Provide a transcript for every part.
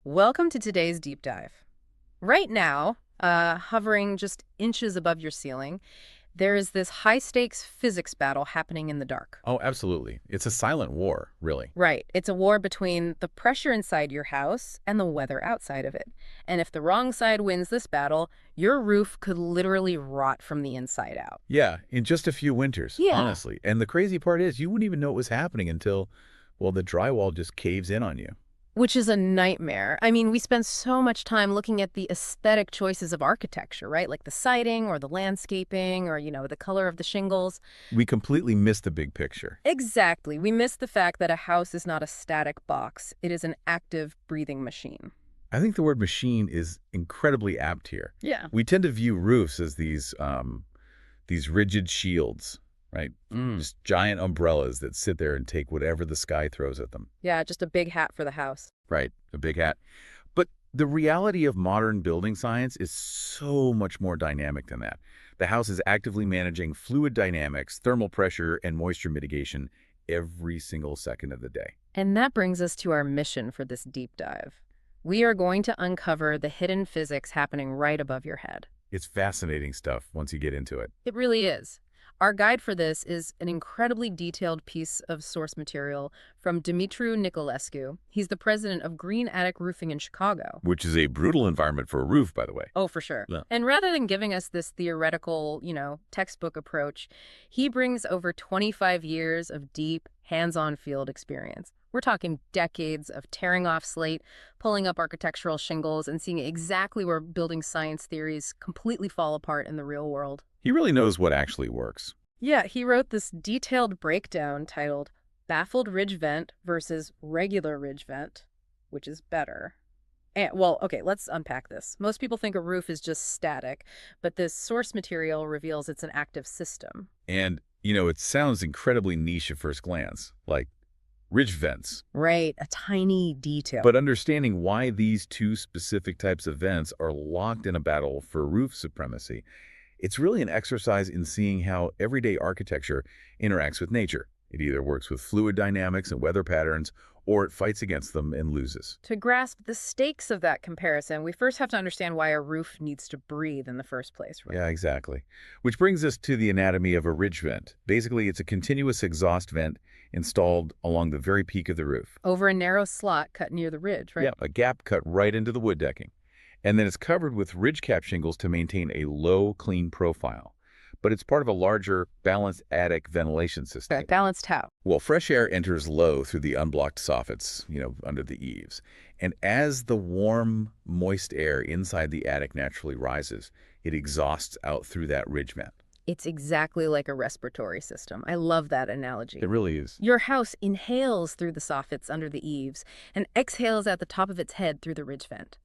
Welcome to today's deep dive. Right now, hovering just inches above your ceiling, there is this high-stakes physics battle happening in the dark. Oh, absolutely. It's a silent war, really. Right. It's a war between the pressure inside your house and the weather outside of it. And if the wrong side wins this battle, your roof could literally rot from the inside out. Yeah, in just a few winters, Yeah. honestly. And the crazy part is you wouldn't even know it was happening until, well, the drywall just caves in on you. Which is a nightmare. I mean, we spend so much time looking at the aesthetic choices of architecture, right? Like the siding or the landscaping or, the color of the shingles. We completely missed the big picture. Exactly. We miss the fact that a house is not a static box. It is an active, breathing machine. I think the word machine is incredibly apt here. Yeah. We tend to view roofs as these rigid shields, right? Just giant umbrellas that sit there and take whatever the sky throws at them. Yeah, just a big hat for the house. Right, a big hat. But the reality of modern building science is so much more dynamic than that. The house is actively managing fluid dynamics, thermal pressure, and moisture mitigation every single second of the day. And that brings us to our mission for this deep dive. We are going to uncover the hidden physics happening right above your head. It's fascinating stuff once you get into it. It really is. Our guide for this is an incredibly detailed piece of source material from Dumitru Nicolescu. He's the president of Green Attic Roofing in Chicago. Which is a brutal environment for a roof, by the way. Oh, for sure. Yeah. And rather than giving us this theoretical, textbook approach, he brings over 25 years of deep, hands-on field experience. We're talking decades of tearing off slate, pulling up architectural shingles, and seeing exactly where building science theories completely fall apart in the real world. He really knows what actually works. Yeah, he wrote this detailed breakdown titled Baffled Ridge Vent versus Regular Ridge Vent, which is better. And, well, okay, let's unpack this. Most people think a roof is just static, but this source material reveals it's an active system. And, it sounds incredibly niche at first glance, like ridge vents. Right, a tiny detail. But understanding why these two specific types of vents are locked in a battle for roof supremacy, it's really an exercise in seeing how everyday architecture interacts with nature. It either works with fluid dynamics and weather patterns, or it fights against them and loses. To grasp the stakes of that comparison, we first have to understand why a roof needs to breathe in the first place. Right? Yeah, exactly. Which brings us to the anatomy of a ridge vent. Basically, it's a continuous exhaust vent installed along the very peak of the roof. Over a narrow slot cut near the ridge, right? Yeah, a gap cut right into the wood decking. And then it's covered with ridge cap shingles to maintain a low, clean profile. But it's part of a larger, balanced attic ventilation system. Okay, balanced how? Well, fresh air enters low through the unblocked soffits, under the eaves. And as the warm, moist air inside the attic naturally rises, it exhausts out through that ridge vent. It's exactly like a respiratory system. I love that analogy. It really is. Your house inhales through the soffits under the eaves and exhales at the top of its head through the ridge vent.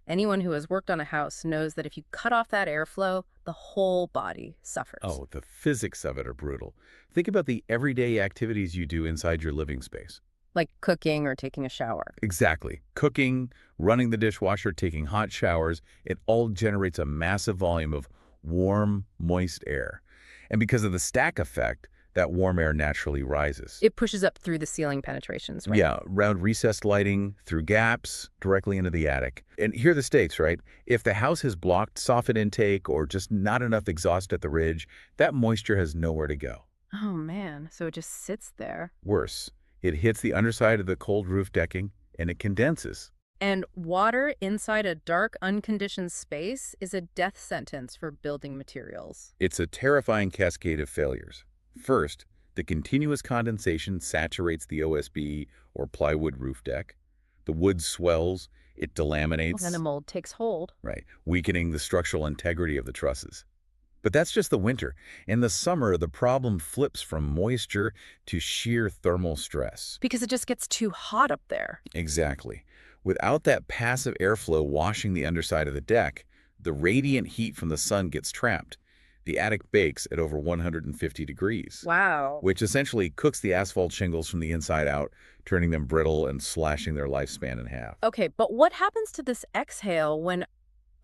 Anyone who has worked on a house knows that if you cut off that airflow, the whole body suffers. Oh, the physics of it are brutal. Think about the everyday activities you do inside your living space. Like cooking or taking a shower. Exactly. Cooking, running the dishwasher, taking hot showers, it all generates a massive volume of warm, moist air. And because of the stack effect, that warm air naturally rises. It pushes up through the ceiling penetrations, right? Yeah, round recessed lighting, through gaps, directly into the attic. And here are the stakes, right? If the house has blocked soffit intake or just not enough exhaust at the ridge, that moisture has nowhere to go. Oh, man. So it just sits there. Worse, it hits the underside of the cold roof decking and it condenses. And water inside a dark, unconditioned space is a death sentence for building materials. It's a terrifying cascade of failures. First, the continuous condensation saturates the OSB or plywood roof deck. The wood swells, it delaminates. And the mold takes hold. Right, weakening the structural integrity of the trusses. But that's just the winter. In the summer, the problem flips from moisture to sheer thermal stress. Because it just gets too hot up there. Exactly. Without that passive airflow washing the underside of the deck, the radiant heat from the sun gets trapped. The attic bakes at over 150 degrees. Wow. Which essentially cooks the asphalt shingles from the inside out, turning them brittle and slashing their lifespan in half. Okay, but what happens to this exhale when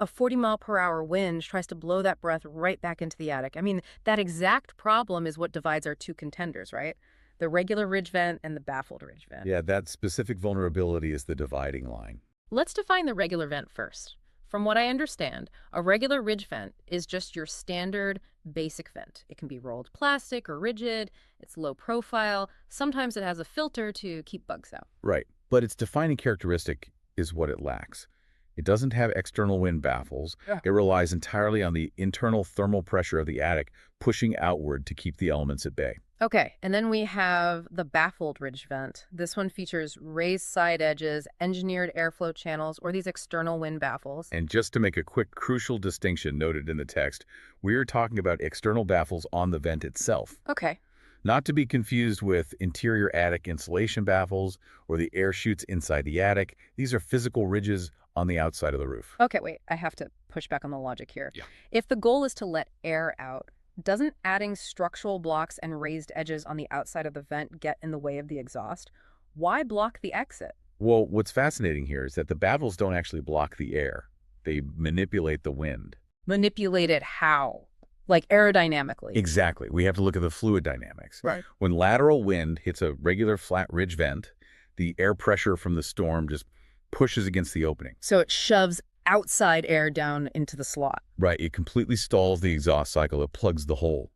a 40-mile-per-hour wind tries to blow that breath right back into the attic? I mean, that exact problem is what divides our two contenders, right? The regular ridge vent and the baffled ridge vent. Yeah, that specific vulnerability is the dividing line. Let's define the regular vent first. From what I understand, a regular ridge vent is just your standard basic vent. It can be rolled plastic or rigid, it's low profile, sometimes it has a filter to keep bugs out. Right. But its defining characteristic is what it lacks. It doesn't have external wind baffles. Yeah. It relies entirely on the internal thermal pressure of the attic pushing outward to keep the elements at bay. Okay, and then we have the baffled ridge vent. This one features raised side edges, engineered airflow channels, or these external wind baffles. And just to make a quick crucial distinction noted in the text, we're talking about external baffles on the vent itself, Okay. not to be confused with interior attic insulation baffles or the air chutes inside the attic. These are physical ridges on the outside of the roof. Okay, wait, I have to push back on the logic here. Yeah. If the goal is to let air out, doesn't adding structural blocks and raised edges on the outside of the vent get in the way of the exhaust? Why block the exit? Well, what's fascinating here is that the baffles don't actually block the air. They manipulate the wind. Manipulate it how? Like aerodynamically. Exactly. We have to look at the fluid dynamics. Right. When lateral wind hits a regular flat ridge vent, the air pressure from the storm just pushes against the opening. So it shoves outside air down into the slot. Right. It completely stalls the exhaust cycle. It plugs the hole.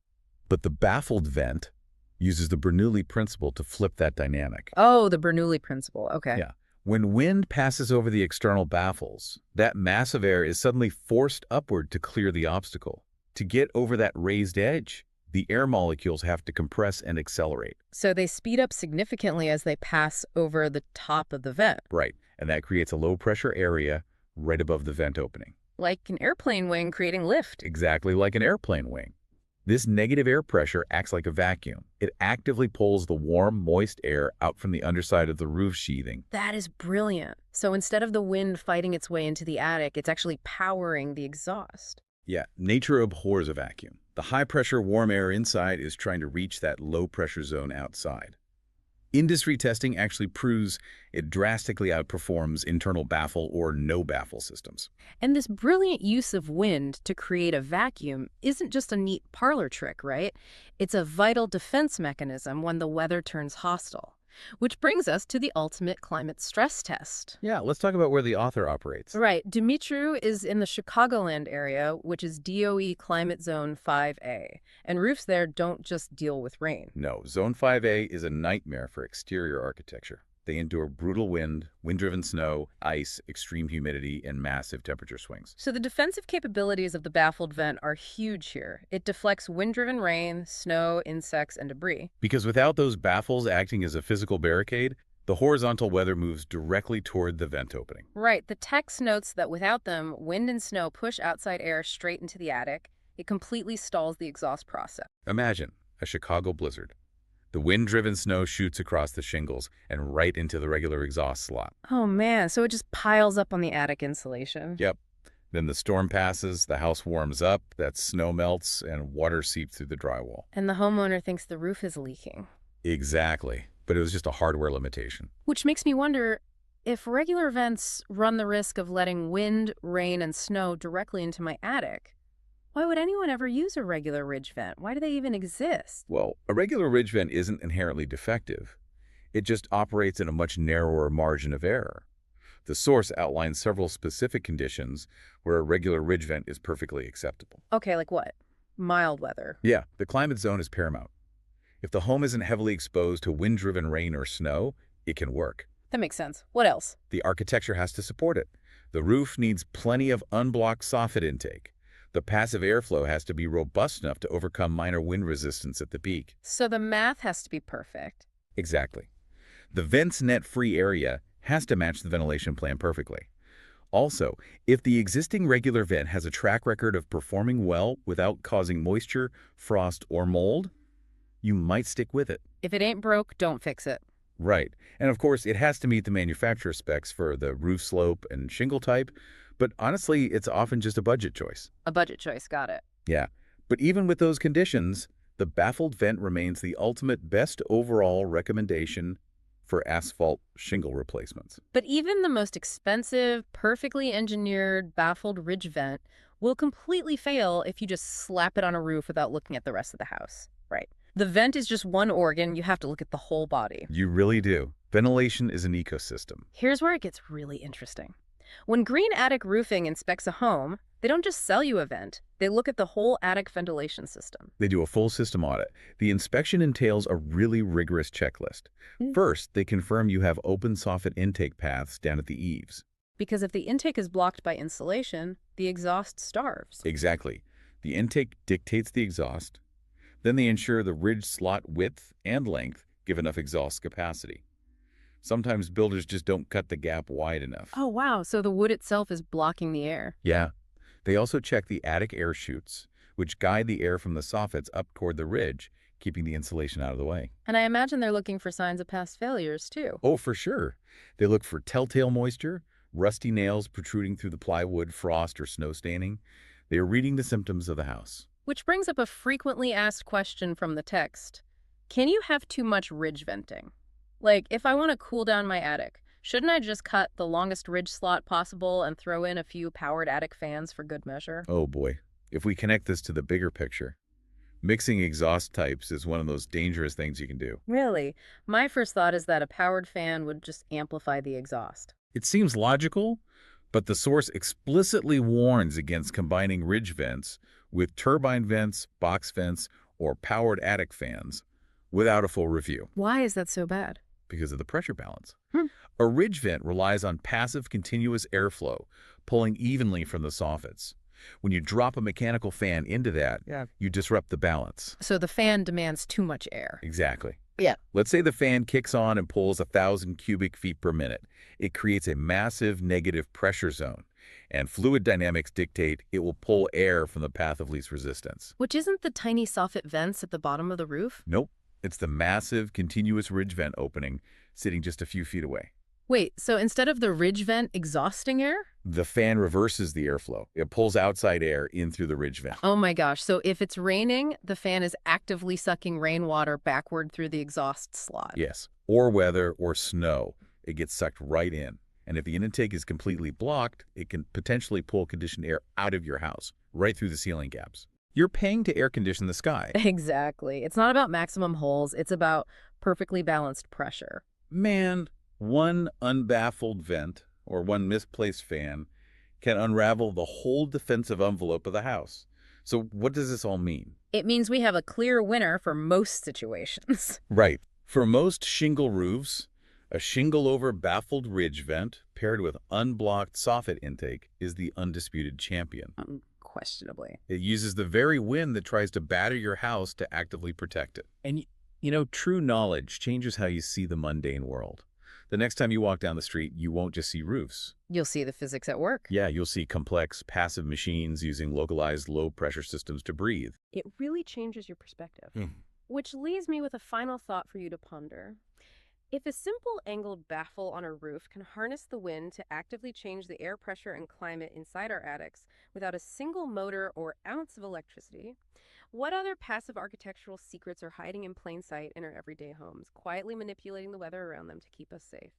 But the baffled vent uses the Bernoulli principle to flip that dynamic. Oh, the Bernoulli principle. Okay. Yeah. When wind passes over the external baffles, that mass of air is suddenly forced upward to clear the obstacle. To get over that raised edge, the air molecules have to compress and accelerate. So they speed up significantly as they pass over the top of the vent, Right. And that creates a low-pressure area right above the vent opening. like an airplane wing creating lift. Exactly like an airplane wing. This negative air pressure acts like a vacuum. It actively pulls the warm, moist air out from the underside of the roof sheathing. That is brilliant. So instead of the wind fighting its way into the attic, it's actually powering the exhaust. Yeah, nature abhors a vacuum. The high-pressure warm air inside is trying to reach that low-pressure zone outside. Industry testing actually proves it drastically outperforms internal baffle or no baffle systems. And this brilliant use of wind to create a vacuum isn't just a neat parlor trick, right? It's a vital defense mechanism when the weather turns hostile. Which brings us to the ultimate climate stress test. Yeah, let's talk about where the author operates. Right. Dumitru is in the Chicagoland area, which is DOE Climate Zone 5A. And roofs there don't just deal with rain. No, Zone 5A is a nightmare for exterior architecture. They endure brutal wind, wind-driven snow, ice, extreme humidity, and massive temperature swings. So the defensive capabilities of the baffled vent are huge here. It deflects wind-driven rain, snow, insects, and debris. Because without those baffles acting as a physical barricade, the horizontal weather moves directly toward the vent opening. Right. The text notes that without them, wind and snow push outside air straight into the attic. It completely stalls the exhaust process. Imagine a Chicago blizzard. The wind-driven snow shoots across the shingles and right into the regular exhaust slot. Oh man, so it just piles up on the attic insulation. Yep. Then the storm passes, the house warms up, that snow melts, and water seeps through the drywall. And the homeowner thinks the roof is leaking. Exactly. But it was just a hardware limitation. Which makes me wonder, if regular vents run the risk of letting wind, rain, and snow directly into my attic, why would anyone ever use a regular ridge vent? Why do they even exist? Well, a regular ridge vent isn't inherently defective. It just operates in a much narrower margin of error. The source outlines several specific conditions where a regular ridge vent is perfectly acceptable. Okay, like what? Mild weather. Yeah, the climate zone is paramount. If the home isn't heavily exposed to wind-driven rain or snow, it can work. That makes sense. What else? The architecture has to support it. The roof needs plenty of unblocked soffit intake. The passive airflow has to be robust enough to overcome minor wind resistance at the peak. So the math has to be perfect. Exactly. The vent's net-free area has to match the ventilation plan perfectly. Also, if the existing regular vent has a track record of performing well without causing moisture, frost, or mold, you might stick with it. If it ain't broke, don't fix it. Right. And of course, it has to meet the manufacturer specs for the roof slope and shingle type, but honestly, it's often just a budget choice. A budget choice, got it. Yeah. But even with those conditions, the baffled vent remains the ultimate best overall recommendation for asphalt shingle replacements. But even the most expensive, perfectly engineered baffled ridge vent will completely fail if you just slap it on a roof without looking at the rest of the house. Right. The vent is just one organ. You have to look at the whole body. You really do. Ventilation is an ecosystem. Here's where it gets really interesting. When Green Attic Roofing inspects a home, they don't just sell you a vent. They look at the whole attic ventilation system. They do a full system audit. The inspection entails a really rigorous checklist. Mm. First, they confirm you have open soffit intake paths down at the eaves. Because if the intake is blocked by insulation, the exhaust starves. Exactly. The intake dictates the exhaust. Then they ensure the ridge slot width and length give enough exhaust capacity. Sometimes builders just don't cut the gap wide enough. Oh, wow. So the wood itself is blocking the air. Yeah. They also check the attic air chutes, which guide the air from the soffits up toward the ridge, keeping the insulation out of the way. And I imagine they're looking for signs of past failures, too. Oh, for sure. They look for telltale moisture, rusty nails protruding through the plywood, frost, or snow staining. They are reading the symptoms of the house. Which brings up a frequently asked question from the text. Can you have too much ridge venting? Like, if I want to cool down my attic, shouldn't I just cut the longest ridge slot possible and throw in a few powered attic fans for good measure? Oh boy. If we connect this to the bigger picture, mixing exhaust types is one of those dangerous things you can do. Really? My first thought is that a powered fan would just amplify the exhaust. It seems logical, but the source explicitly warns against combining ridge vents with turbine vents, box vents, or powered attic fans without a full review Why is that so bad? because of the pressure balance. Hmm. A ridge vent relies on passive continuous airflow, pulling evenly from the soffits. When you drop a mechanical fan into that, you disrupt the balance. So the fan demands too much air. Exactly. Yeah. Let's say the fan kicks on and pulls 1,000 cubic feet per minute. It creates a massive negative pressure zone, and fluid dynamics dictate it will pull air from the path of least resistance. Which isn't the tiny soffit vents at the bottom of the roof? Nope. It's the massive continuous ridge vent opening sitting just a few feet away. Wait, so instead of the ridge vent exhausting air? The fan reverses the airflow. It pulls outside air in through the ridge vent. Oh my gosh, so if it's raining, the fan is actively sucking rainwater backward through the exhaust slot. Yes. Or weather or snow. It gets sucked right in. And if the intake is completely blocked, it can potentially pull conditioned air out of your house, right through the ceiling gaps. You're paying to air condition the sky. Exactly. It's not about maximum holes, it's about perfectly balanced pressure. Man, one unbaffled vent or one misplaced fan can unravel the whole defensive envelope of the house. So what does this all mean? It means we have a clear winner for most situations. Right. For most shingle roofs, a shingle-over baffled ridge vent paired with unblocked soffit intake is the undisputed champion. Questionably. It uses the very wind that tries to batter your house to actively protect it. And, true knowledge changes how you see the mundane world. The next time you walk down the street, you won't just see roofs. You'll see the physics at work. Yeah, you'll see complex, passive machines using localized low-pressure systems to breathe. It really changes your perspective. Mm. Which leaves me with a final thought for you to ponder. If a simple angled baffle on a roof can harness the wind to actively change the air pressure and climate inside our attics without a single motor or ounce of electricity, what other passive architectural secrets are hiding in plain sight in our everyday homes, quietly manipulating the weather around them to keep us safe?